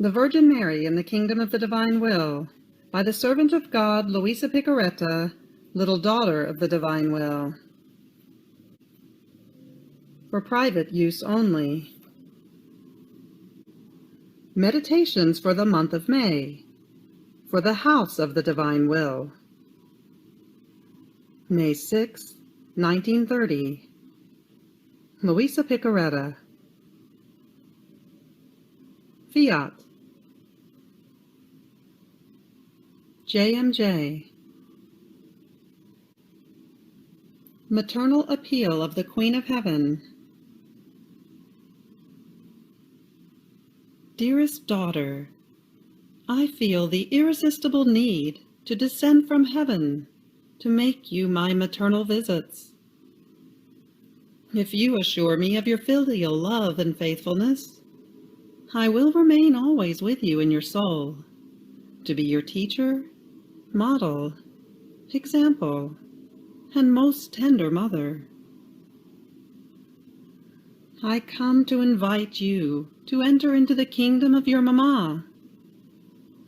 The Virgin Mary in the Kingdom of the Divine Will, by the servant of God, Luisa, little daughter of the Divine Will. For private use only. Meditations for the month of May, for the House of the Divine Will. May 6, 1930. Luisa Picaretta. Fiat. JMJ. Maternal Appeal of the Queen of Heaven. Dearest daughter, I feel the irresistible need to descend from heaven to make you my maternal visits. If you assure me of your filial love and faithfulness, I will remain always with you in your soul, to be your teacher, model, example, and most tender mother. I come to invite you to enter into the kingdom of your Mama,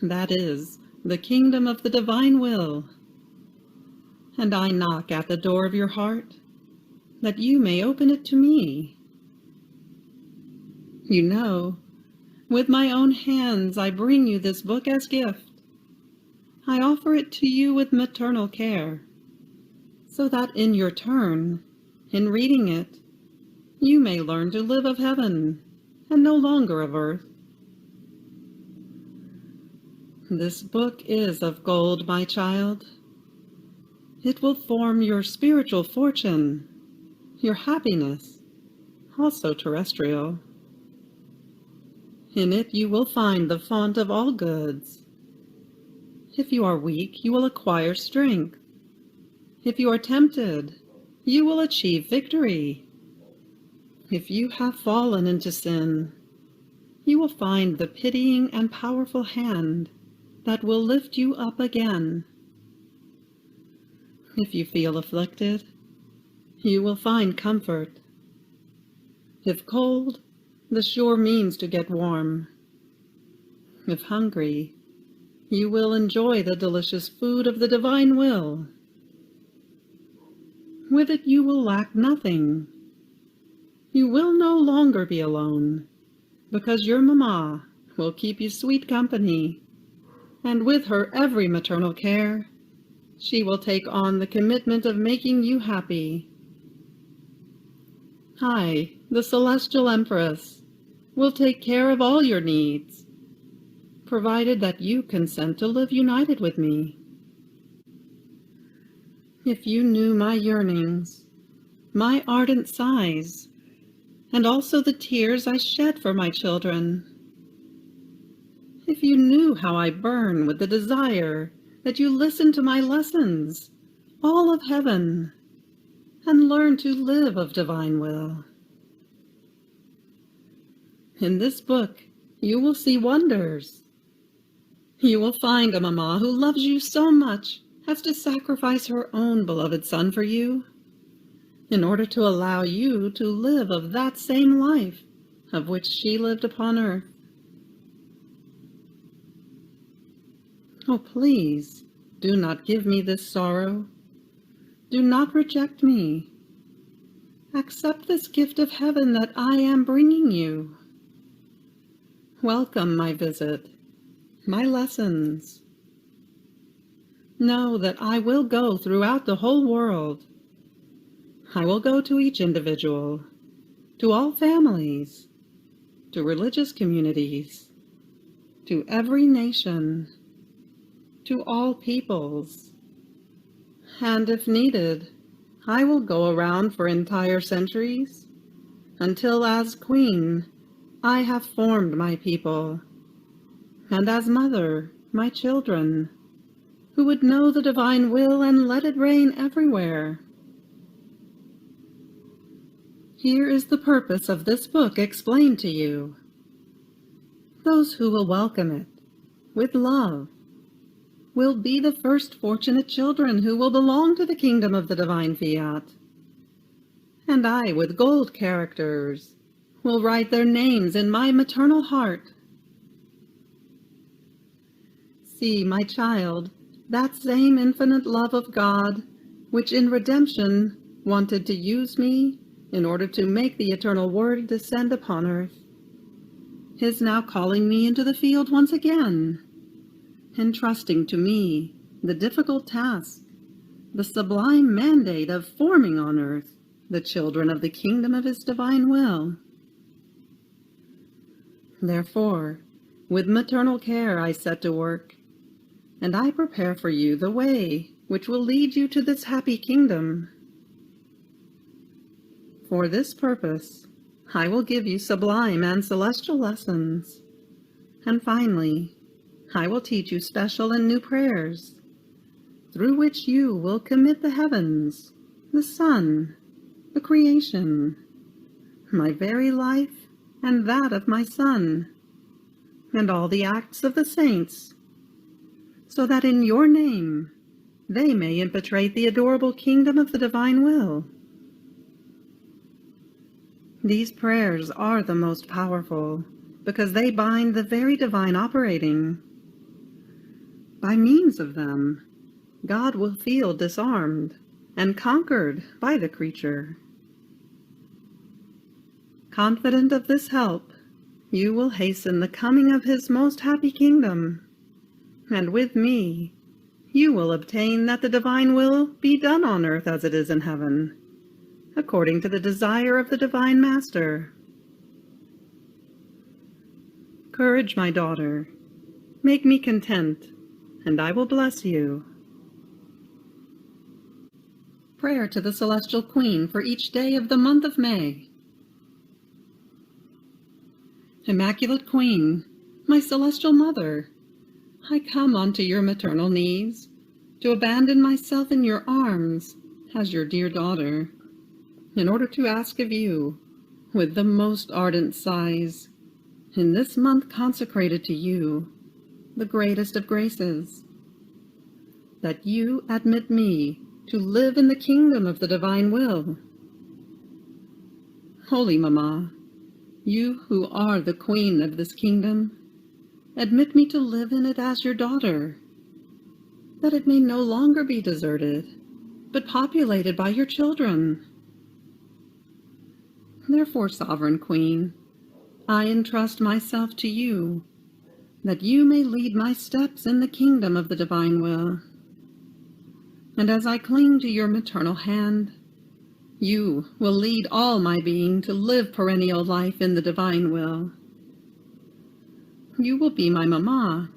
that is, the kingdom of the Divine Will, and I knock at the door of your heart, that you may open it to me. You know, with my own hands I bring you this book as gift. I offer it to you with maternal care, so that in your turn, in reading it, you may learn to live of heaven, and no longer of earth. This book is of gold, my child. It will form your spiritual fortune, your happiness, also terrestrial. In it you will find the font of all goods. If you are weak, you will acquire strength. If you are tempted, you will achieve victory. If you have fallen into sin, you will find the pitying and powerful hand that will lift you up again. If you feel afflicted, you will find comfort. If cold, the sure means to get warm. If hungry, you will enjoy the delicious food of the Divine Will. With it you will lack nothing. You will no longer be alone, because your Mama will keep you sweet company, and with her every maternal care, she will take on the commitment of making you happy. I, the Celestial Empress, will take care of all your needs, provided that you consent to live united with me. If you knew my yearnings, my ardent sighs, and also the tears I shed for my children, if you knew how I burn with the desire that you listen to my lessons, all of heaven, and learn to live of Divine Will. In this book, you will see wonders. You will find a Mama who loves you so much as to sacrifice her own beloved son for you, in order to allow you to live of that same life of which she lived upon earth. Oh, please, do not give me this sorrow. Do not reject me. Accept this gift of heaven that I am bringing you. Welcome my visit, my lessons. Know that I will go throughout the whole world. I will go to each individual, to all families, to religious communities, to every nation, to all peoples. And if needed, I will go around for entire centuries, until as queen, I have formed my people, and as mother, my children, who would know the Divine Will and let it reign everywhere. Here is the purpose of this book explained to you. Those who will welcome it, with love, will be the first fortunate children who will belong to the kingdom of the Divine Fiat. And I, with gold characters, will write their names in my maternal heart. See, my child, that same infinite love of God, which in redemption wanted to use me in order to make the eternal Word descend upon earth, is now calling me into the field once again, entrusting to me the difficult task, the sublime mandate of forming on earth the children of the kingdom of his divine will. Therefore, with maternal care I set to work, and I prepare for you the way which will lead you to this happy kingdom. For this purpose, I will give you sublime and celestial lessons, and finally, I will teach you special and new prayers, through which you will commit the heavens, the sun, the creation, my very life and that of my Son, and all the acts of the saints, so that in your name they may infiltrate the adorable kingdom of the divine will. These prayers are the most powerful, because they bind the very divine operating. By means of them, God will feel disarmed and conquered by the creature. Confident of this help, you will hasten the coming of his most happy kingdom, and with me, you will obtain that the divine will be done on earth as it is in heaven, according to the desire of the divine Master. Courage, my daughter. Make me content, and I will bless you. Prayer to the Celestial Queen for each day of the month of May. Immaculate Queen, my celestial mother, I come onto your maternal knees to abandon myself in your arms as your dear daughter, in order to ask of you, with the most ardent sighs, in this month consecrated to you, the greatest of graces, that you admit me to live in the kingdom of the divine will. Holy Mamma, you who are the queen of this kingdom, admit me to live in it as your daughter, that it may no longer be deserted, but populated by your children. Therefore, Sovereign Queen, I entrust myself to you, that you may lead my steps in the kingdom of the divine will. And as I cling to your maternal hand, you will lead all my being to live perennial life in the divine will. You will be my Mamma,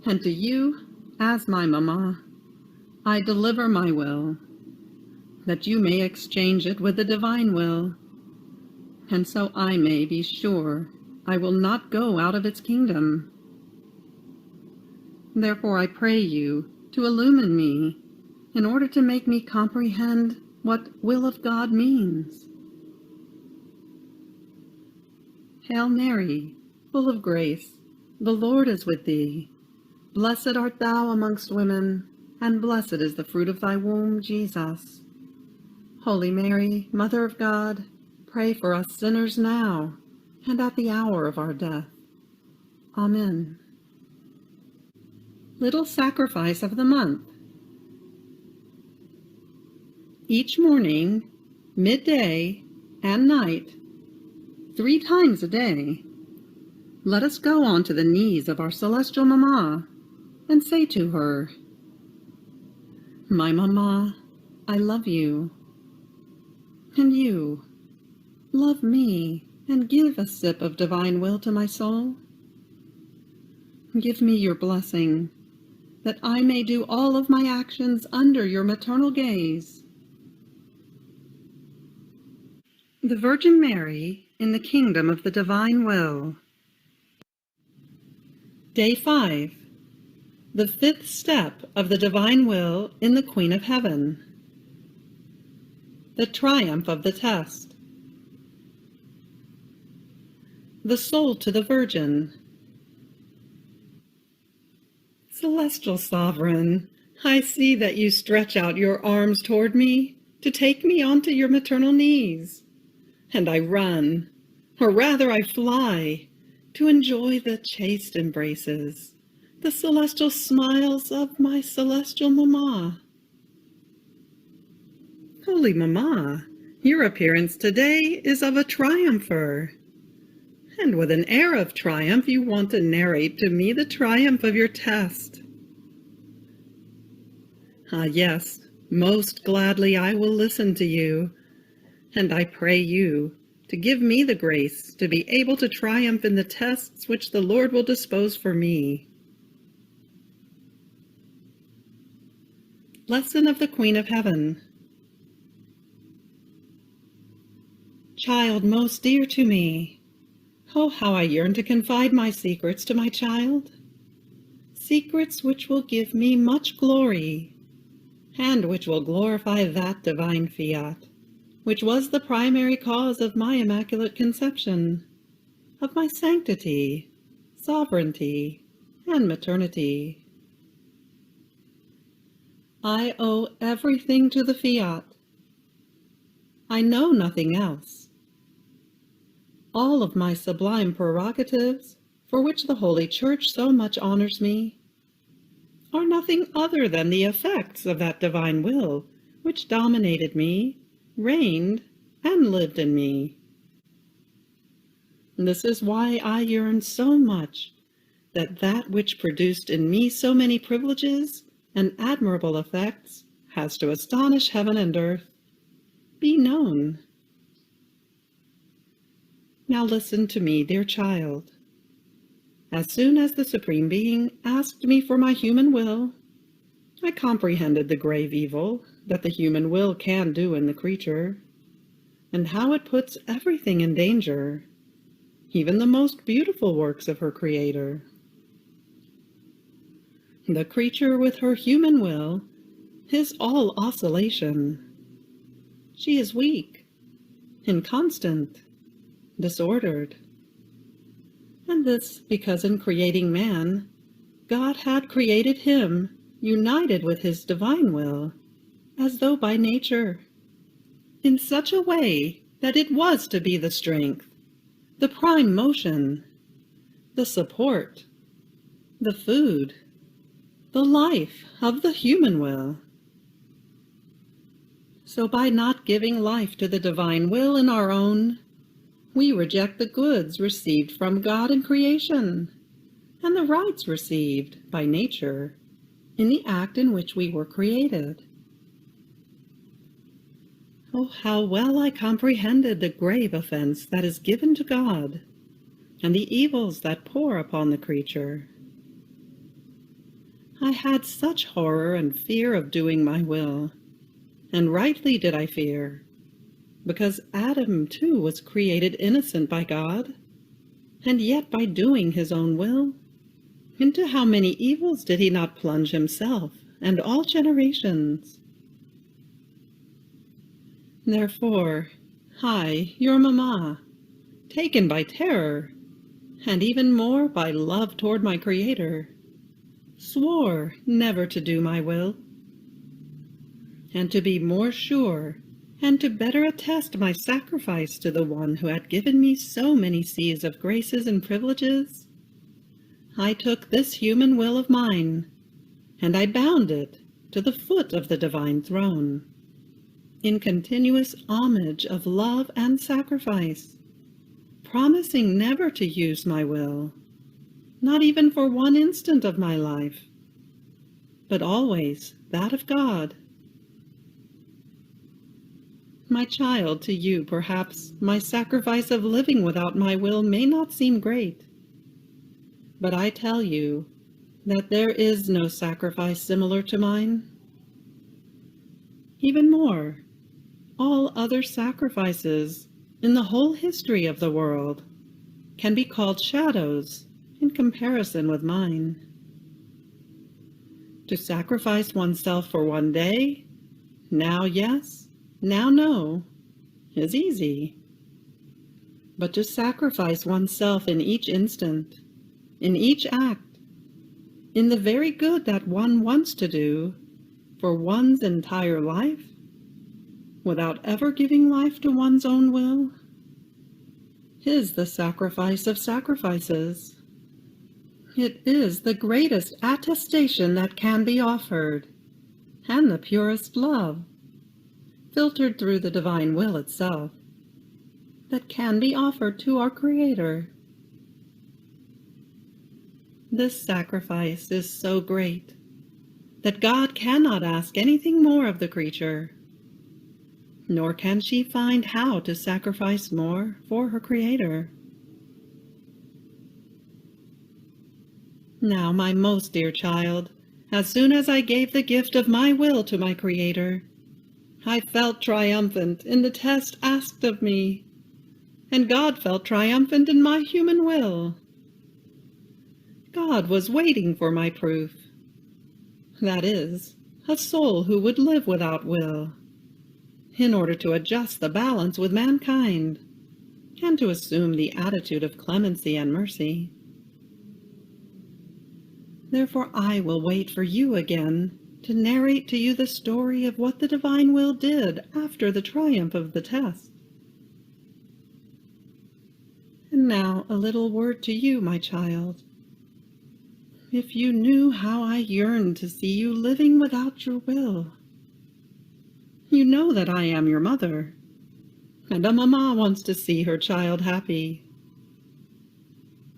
and to you, as my Mamma, I deliver my will, that you may exchange it with the divine will, and so I may be sure I will not go out of its kingdom. Therefore I pray you to illumine me, in order to make me comprehend what will of God means. Hail Mary, full of grace, the Lord is with thee. Blessed art thou amongst women, and blessed is the fruit of thy womb, Jesus. Holy Mary, Mother of God, pray for us sinners now, and at the hour of our death. Amen. Little Sacrifice of the Month. Each morning, midday, and night, 3 times a day, let us go on to the knees of our celestial Mamma and say to her, My Mamma, I love you. And you, love me and give a sip of divine will to my soul. Give me your blessing, that I may do all of my actions under your maternal gaze. The Virgin Mary in the Kingdom of the Divine Will. Day 5. The 5th step of the Divine Will in the Queen of Heaven. The Triumph of the Test. The Soul to the Virgin. Celestial Sovereign, I see that you stretch out your arms toward me to take me onto your maternal knees. And I run, or rather I fly, to enjoy the chaste embraces, the celestial smiles of my celestial mamma. Holy mamma, your appearance today is of a triumpher. And with an air of triumph you want to narrate to me the triumph of your test. Ah, yes, most gladly I will listen to you, and I pray you to give me the grace to be able to triumph in the tests which the Lord will dispose for me. Lesson of the Queen of Heaven. Child most dear to me, oh, how I yearn to confide my secrets to my child, secrets which will give me much glory, and which will glorify that divine Fiat, which was the primary cause of my immaculate conception, of my sanctity, sovereignty, and maternity. I owe everything to the Fiat. I know nothing else. All of my sublime prerogatives, for which the Holy Church so much honors me, are nothing other than the effects of that divine will which dominated me, reigned, and lived in me. This is why I yearn so much that which produced in me so many privileges and admirable effects has to astonish heaven and earth, be known. Now listen to me, dear child. As soon as the Supreme Being asked me for my human will, I comprehended the grave evil that the human will can do in the creature, and how it puts everything in danger, even the most beautiful works of her Creator. The creature with her human will is all oscillation. She is weak, inconstant, disordered. And this because in creating man, God had created him united with his divine will, as though by nature, in such a way that it was to be the strength, the prime motion, the support, the food, the life of the human will. So by not giving life to the divine will in our own, we reject the goods received from God in creation, and the rights received by nature in the act in which we were created. Oh, how well I comprehended the grave offense that is given to God, and the evils that pour upon the creature. I had such horror and fear of doing my will, and rightly did I fear, because Adam too was created innocent by God, and yet by doing his own will, into how many evils did he not plunge himself and all generations? Therefore, I, your mamma, taken by terror, and even more by love toward my Creator, swore never to do my will. And to be more sure, and to better attest my sacrifice to the one who had given me so many seas of graces and privileges, I took this human will of mine, and I bound it to the foot of the divine throne, in continuous homage of love and sacrifice, promising never to use my will, not even for one instant of my life, but always that of God. My child, to you, perhaps, my sacrifice of living without my will may not seem great, but I tell you that there is no sacrifice similar to mine. Even more, all other sacrifices in the whole history of the world can be called shadows in comparison with mine. To sacrifice oneself for one day, now yes, now no, is easy. But to sacrifice oneself in each instant, in each act, in the very good that one wants to do, for one's entire life, without ever giving life to one's own will, is the sacrifice of sacrifices. It is the greatest attestation that can be offered, and the purest love, filtered through the divine will itself, that can be offered to our Creator. This sacrifice is so great that God cannot ask anything more of the creature, nor can she find how to sacrifice more for her Creator. Now, my most dear child, as soon as I gave the gift of my will to my Creator, I felt triumphant in the test asked of me, and God felt triumphant in my human will. God was waiting for my proof. That is, a soul who would live without will, in order to adjust the balance with mankind, and to assume the attitude of clemency and mercy. Therefore I will wait for you again to narrate to you the story of what the divine will did after the triumph of the test. And now a little word to you, my child. If you knew how I yearn to see you living without your will. You know that I am your mother, and a mamma wants to see her child happy.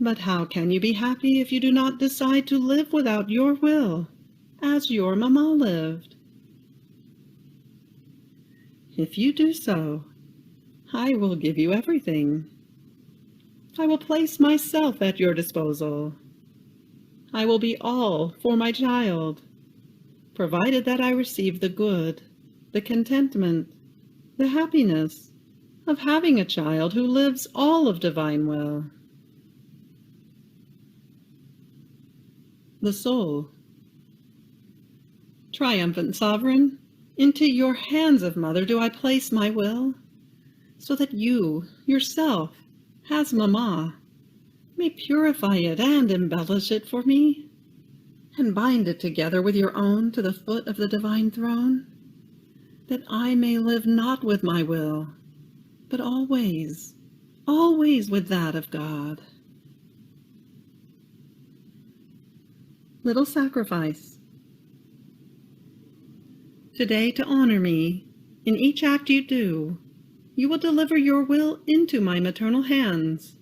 But how can you be happy if you do not decide to live without your will, as your mamma lived? If you do so, I will give you everything. I will place myself at your disposal. I will be all for my child, provided that I receive the good, the contentment, the happiness of having a child who lives all of divine will. The soul. Triumphant sovereign, into your hands of mother do I place my will, so that you, yourself, as mamma, may purify it and embellish it for me, and bind it together with your own to the foot of the divine throne, that I may live not with my will, but always, always with that of God. Little sacrifice. Today, to honor me, in each act you do, you will deliver your will into my maternal hands,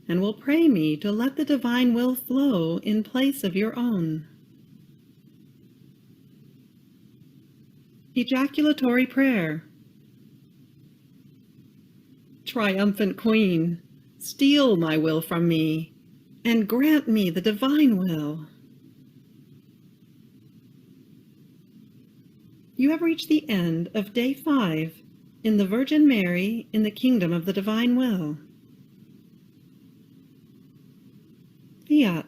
and will pray me to let the divine will flow in place of your own. Ejaculatory prayer. Triumphant Queen, steal my will from me, and grant me the divine will. You have reached the end of Day 5 in the Virgin Mary in the Kingdom of the Divine Will. Fiat.